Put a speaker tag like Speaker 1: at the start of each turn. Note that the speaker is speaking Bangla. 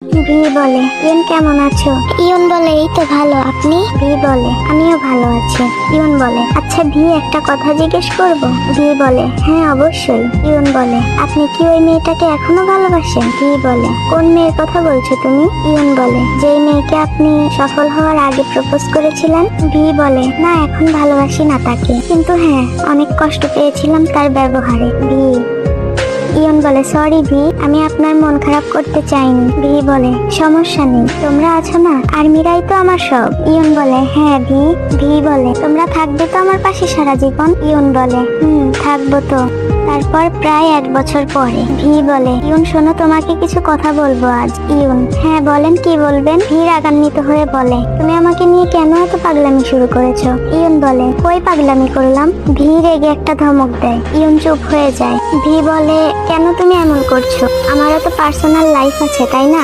Speaker 1: ভি বলে, ইয়ন কেমন আছো? ইয়ন বলে, এই তো ভালো, আপনি? ভি বলে, আমিও ভালো আছি। ইয়ন বলে, আচ্ছা ভি, একটা কথা জিজ্ঞেস করব? ভি বলে, হ্যাঁ অবশ্যই। ইয়ন বলে, আপনি কি ওই মেয়েটাকে এখনো ভালোবাসেন? ভি বলে, কোন মেয়ের কথা বলছো তুমি? ইয়ন বলে, যেই মেয়েকে আপনি সফল হওয়ার আগে প্রপোজ করেছিলেন। ভি বলে, না এখন ভালোবাসি না তাকে, কিন্তু হ্যাঁ অনেক কষ্ট পেয়েছিলাম তার ব্যবহারে। ভি ইয়ন বলে, সরি ভি, আমি আপনার মন খারাপ করতে চাইনি। ভি বলে, সমস্যা নেই, তোমরা আছো না, আর্মিরাই তো আমার সব। ইয়ন বলে, হ্যাঁ ভি। ভি বলে, তোমরা থাকবে তো আমার পাশে সারা জীবন? ইয়ন বলে, থাকবো তো। তারপর প্রায় 1 বছর পরে ভি বলে, ইয়ন শোনো, তোমাকে কিছু কথা বলবো আজ। ইয়ন, হ্যাঁ বলেন, কি বলবেন? ভি রাগান্বিত হয়ে বলে, তুমি আমাকে নিয়ে কেন এত পাগলামি শুরু করেছো? ইয়ন বলে, কই পাগলামি করলাম? ভি রেগে একটা ধমক দেয়। ইয়ন চুপ হয়ে যায়। ভি বলে, কেন তুমি এমন করছো? আমারও তো পার্সোনাল লাইফ আছে, তাই না?